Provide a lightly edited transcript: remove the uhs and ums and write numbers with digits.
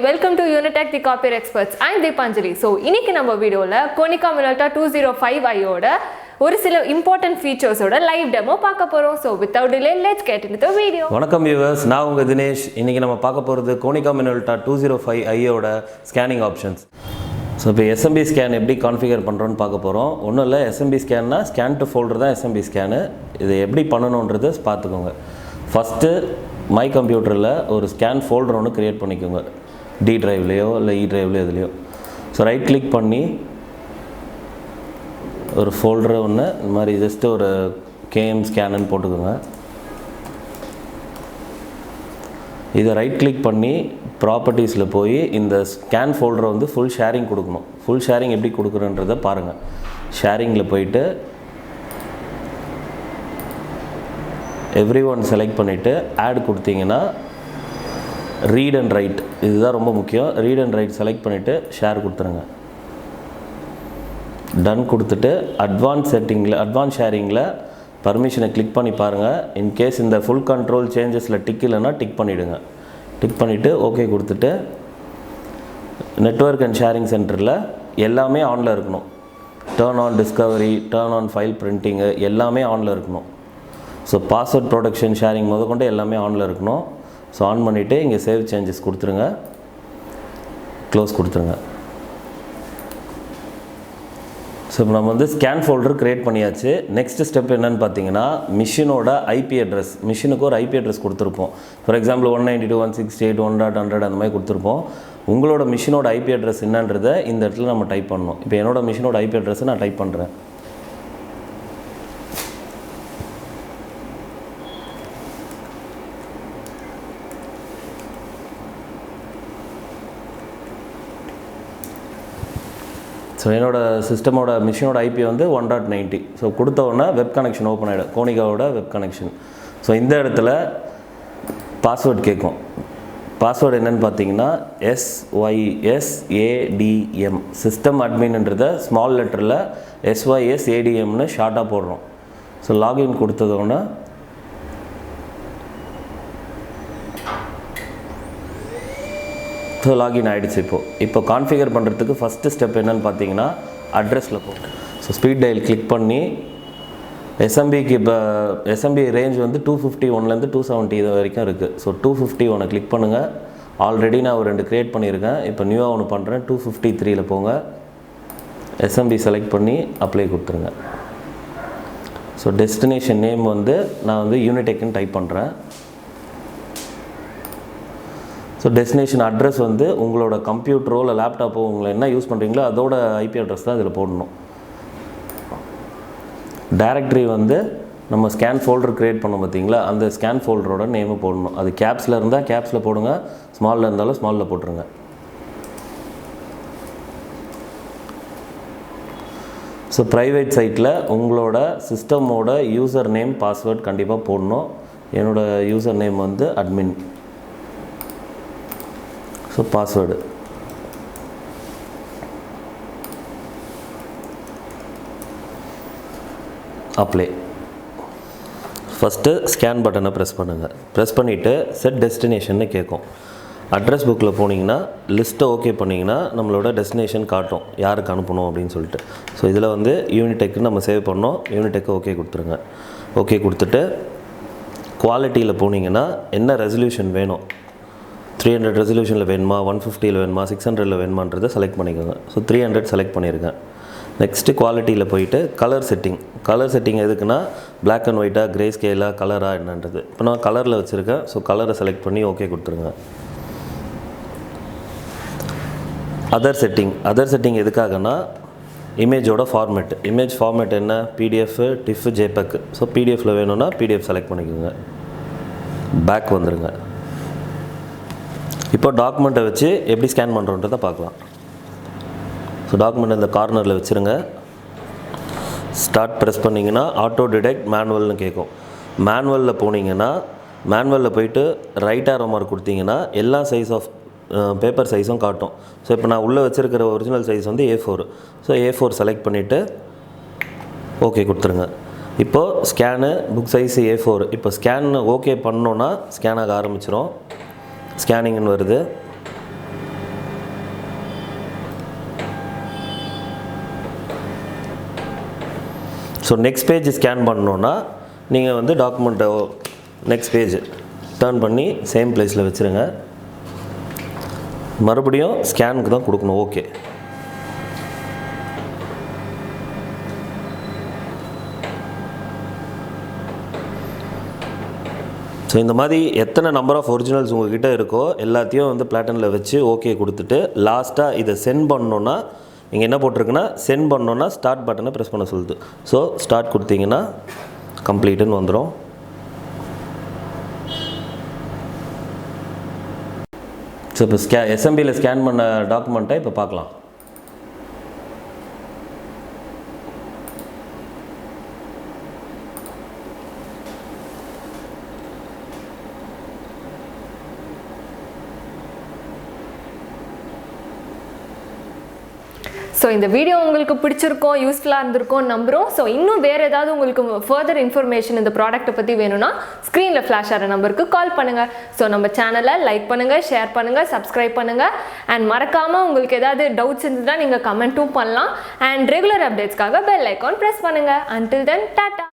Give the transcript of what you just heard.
welcome to Unitech the Copier Experts. I am Deepanjali. So, இன்னைக்கு நம்ம வீடியோல Konica Minolta 205i ஓட ஒரு சில important features ஓட live demo பார்க்க போறோம். So, without delay, let's get into the video. வணக்கம் viewers, நான் உங்க தினேஷ். இன்னைக்கு நம்ம பார்க்க போறது Konica Minolta 205i ஓட scanning options. So, இப்போ SMB scan எப்படி கான்ஃபிகர் பண்றோம்னு பார்க்க போறோம். ஒண்ணும் இல்ல, SMB scanனா scan to folder தான் SMB scan. இது எப்படி பண்ணனும்ன்றதை பாத்துக்கோங்க. ஃபர்ஸ்ட் மை கம்ப்யூட்டரில் ஒரு ஸ்கேன் ஃபோல்டர் ஒன்று க்ரியேட் பண்ணிக்கோங்க. டி ட்ரைவ்லேயோ இல்லை இ ட்ரைவ்லையோ எதுலையோ. ஸோ ரைட் கிளிக் பண்ணி ஒரு ஃபோல்டரை ஒன்று இந்த மாதிரி ஜஸ்ட்டு ஒரு கேஎம் ஸ்கேனுன்னு போட்டுக்கோங்க. இதை ரைட் கிளிக் பண்ணி ப்ராப்பர்ட்டிஸில் போய் இந்த ஸ்கேன் ஃபோல்டரை வந்து ஃபுல் ஷேரிங் கொடுக்கணும். ஃபுல் ஷேரிங் எப்படி கொடுக்குறன்றதை பாருங்கள். ஷேரிங்கில் போயிட்டு எவ்ரி ஒன் செலக்ட் பண்ணிவிட்டு ஆட் கொடுத்தீங்கன்னா ரீட் அண்ட் ரைட், இதுதான் ரொம்ப முக்கியம். ரீட் அண்ட் ரைட் செலக்ட் பண்ணிவிட்டு ஷேர் கொடுத்துருங்க. டன் கொடுத்துட்டு அட்வான்ஸ் ஷேரிங்கில் பர்மிஷனை கிளிக் பண்ணி பாருங்கள். இன்கேஸ் இந்த ஃபுல் கண்ட்ரோல் சேஞ்சஸில் டிக் இல்லைன்னா டிக் பண்ணிவிடுங்க. டிக் பண்ணிவிட்டு ஓகே கொடுத்துட்டு நெட்வொர்க் அண்ட் ஷேரிங் சென்டரில் எல்லாமே ஆனில் இருக்கணும். Turn on Discovery, turn on file printing எல்லாமே ஆனில் இருக்கணும். ஸோ பாஸ்வேர்ட் ப்ரொடெக்ஷன் ஷேரிங் முதற்கொண்டு எல்லாமே ஆனில் இருக்கணும். ஸோ ஆன் பண்ணிவிட்டு இங்கே சேவ் சேஞ்சஸ் கொடுத்துருங்க, க்ளோஸ் கொடுத்துருங்க. ஸோ இப்போ நம்ம வந்து ஸ்கேன் ஃபோல்டர் க்ரியேட் பண்ணியாச்சு. நெக்ஸ்ட் ஸ்டெப் என்னென்னு பார்த்தீங்கன்னா, மிஷினோட ஐபி அட்ரஸ், மிஷினுக்கு ஒரு ஐபி அட்ரஸ் கொடுத்துருப்போம். ஃபார் எக்ஸாம்பிள் 192.168.1.100 அந்த மாதிரி கொடுத்துருப்போம். உங்களோட மிஷினோட ஐபி அட்ரஸ் என்னன்றதை இந்த இடத்துல நம்ம டைப் பண்ணணும். இப்போ என்னோட மிஷினோட ஐபி அட்ரஸை நான் டைப் பண்ணுறேன். ஸோ என்னோட மிஷினோட ஐபி வந்து 1.90. ஸோ கொடுத்தோன்னா வெப் கனெக்ஷன் ஓப்பன் ஆகிடும், கோனிகாவோட வெப் கனெக்ஷன். ஸோ இந்த இடத்துல பாஸ்வேர்டு கேட்கும். பாஸ்வேர்டு என்னென்னு பார்த்தீங்கன்னா SYSADM, சிஸ்டம் அட்மின்ன்றதை ஸ்மால் லெட்டரில் SYSADMனு ஷார்ட்டாக போடுறோம். ஸோ லாகின் கொடுத்ததோன்னா ஸோ லாகின் ஆகிடுச்சு. இப்போ கான்ஃபிகர் பண்ணுறதுக்கு ஃபஸ்ட்டு ஸ்டெப் என்னென்னு பார்த்தீங்கன்னா, அட்ரஸில் போகும். ஸோ ஸ்பீட் டயல் கிளிக் பண்ணி எஸ்எம்பிக்கு இப்போ எஸ்எம்பி ரேஞ்ச் வந்து 251லேருந்து 270 இது வரைக்கும் இருக்குது. ஸோ 251 கிளிக் பண்ணுங்கள். ஆல்ரெடி நான் ஒரு 2 க்ரியேட் பண்ணியிருக்கேன். இப்போ நியூவாக ஒன்று பண்ணுறேன். 253ல் போங்க. எஸ்எம்பி செலக்ட் பண்ணி அப்ளை கொடுத்துருங்க. ஸோ டெஸ்டினேஷன் நேம் வந்து நான் வந்து யூனிடெக்னு டைப் பண்ணுறேன். ஸோ டெஸ்டினேஷன் அட்ரஸ் வந்து உங்களோட கம்ப்யூட்டரோ இல்லை லேப்டாப்போ உங்களை என்ன யூஸ் பண்ணுறீங்களோ அதோட ஐபி அட்ரஸ் தான் இதில் போடணும். டைரக்டரி வந்து நம்ம ஸ்கேன் ஃபோல்டர் க்ரியேட் பண்ணோம் பார்த்தீங்களா, அந்த ஸ்கேன் ஃபோல்டரோட நேமை போடணும். அது கேப்ஸில் இருந்தால் கேப்ஸில் போடுங்க, ஸ்மாலில் இருந்தாலும் ஸ்மாலில் போட்டுருங்க. ஸோ ப்ரைவேட் சைட்டில் உங்களோட சிஸ்டமோட யூசர் நேம் பாஸ்வேர்ட் கண்டிப்பாக போடணும். என்னோடய யூசர் நேம் வந்து admin. So password apply. First scan பட்டனை ப்ரெஸ் பண்ணுங்கள். ப்ரெஸ் பண்ணிவிட்டு செட் டெஸ்டினேஷன்னு கேட்கும். அட்ரஸ் புக்கில் போனீங்கன்னா லிஸ்ட்டை ஓகே பண்ணிங்கன்னா நம்மளோட டெஸ்டினேஷன் காட்டும், யாருக்கு அனுப்பணும் அப்படின்னு சொல்லிட்டு. ஸோ இதில் வந்து யூனிடெக்னு நம்ம சேவ் பண்ணோம். யூனிடெக்கு ஓகே கொடுத்துருங்க. ஓகே கொடுத்துட்டு குவாலிட்டியில் போனீங்கன்னா என்ன ரெசல்யூஷன் வேணும், 300 ரெசல்யூஷனில் வேணுமா, 150ல் வேணுமா, 600ல் வேணுமான்றதை செலக்ட் பண்ணிக்கோங்க. ஸோ 300 செலக்ட் பண்ணியிருக்கேன். நெக்ஸ்ட்டு குவாலிட்டியில் போயிட்டு கலர் செட்டிங் எதுக்குன்னா பிளாக் அண்ட் ஒயிட்டாக, கிரே ஸ்கேலாக, கலராக என்னன்றது. இப்போ நான் கலரில் வச்சுருக்கேன். ஸோ கலரை செலக்ட் பண்ணி ஓகே கொடுத்துருங்க. அதர் செட்டிங் எதுக்காகனா இமேஜோட ஃபார்மேட். இமேஜ் ஃபார்மேட் என்ன, PDF, TIFF, JPEG. ஸோ PDFயில் வேணும்னா PDF செலக்ட் பண்ணிக்கோங்க. பேக் வந்துடுங்க. இப்போ டாக்குமெண்ட்டை வச்சு எப்படி ஸ்கேன் பண்ணுறோன்றதை பார்க்கலாம். ஸோ டாக்குமெண்ட் இந்த கார்னரில் வச்சுருங்க. ஸ்டார்ட் ப்ரெஸ் பண்ணிங்கன்னா ஆட்டோ டிடெக்ட் மேனுவல்னு கேட்கும். மேனுவலில் போனீங்கன்னா மேனுவலில் போயிட்டு ரைட் ஆரோ மார்க் கொடுத்தீங்கன்னா எல்லா சைஸ் ஆஃப் பேப்பர் சைஸும் காட்டும். ஸோ இப்போ நான் உள்ளே வச்சுருக்கிற ஒரிஜினல் சைஸ் வந்து A4. ஸோ A4 செலக்ட் பண்ணிவிட்டு ஓகே கொடுத்துருங்க. இப்போது ஸ்கேனு புக் சைஸ் A4. இப்போ ஸ்கேன் ஓகே பண்ணோன்னா ஸ்கேன் ஆக ஆரம்பிச்சிடும். ஸ்கேனிங்னு வருது. ஸோ நெக்ஸ்ட் பேஜ் ஸ்கேன் பண்ணணுன்னா நீங்கள் வந்து டாக்குமெண்ட்டை நெக்ஸ்ட் பேஜ் டர்ன் பண்ணி சேம் பிளேஸில் வச்சுருங்க. மறுபடியும் ஸ்கேனுக்கு தான் கொடுக்கணும். ஓகே. ஸோ இந்த மாதிரி எத்தனை நம்பர் ஆஃப் ஒரிஜினல்ஸ் உங்கள்கிட்ட இருக்கோ எல்லாத்தையும் வந்து பிளாட்டனில் வச்சு ஓகே கொடுத்துட்டு லாஸ்ட்டாக இதை சென்ட் பண்ணோன்னா இங்கே என்ன போட்டிருக்குன்னா சென்ட் பண்ணோன்னா ஸ்டார்ட் பட்டனை ப்ரெஸ் பண்ண சொல்லுது. ஸோ ஸ்டார்ட் கொடுத்தீங்கன்னா கம்ப்ளீட்டுன்னு வந்துடும். ஸோ இப்போ எஸ்எம்பியில் ஸ்கேன் பண்ண டாக்குமெண்ட்டை இப்போ பார்க்கலாம். ஸோ இந்த வீடியோ உங்களுக்கு பிடிச்சிருக்கோம், யூஸ்ஃபுல்லாக இருந்திருக்கும் நம்புகிறோம். ஸோ இன்னும் வேறு ஏதாவது உங்களுக்கு ஃபர்தர் இன்ஃபர்மேஷன் இந்த ப்ராடக்ட்டை பற்றி வேணும்னா ஸ்க்ரீனில் ஃப்ளாஷ் ஆகிற நம்பருக்கு கால் பண்ணுங்கள். ஸோ நம்ம சேனலை லைக் பண்ணுங்கள், ஷேர் பண்ணுங்கள், சப்ஸ்கிரைப் பண்ணுங்கள். அண்ட் மறக்காமல் உங்களுக்கு ஏதாவது டவுட்ஸ் இருந்ததுன்னா நீங்கள் கமெண்ட்டும் பண்ணலாம். அண்ட் ரெகுலர் அப்டேட்ஸ்க்காக பெல் ஐக்கான் ப்ரெஸ் பண்ணுங்கள். Until then tata.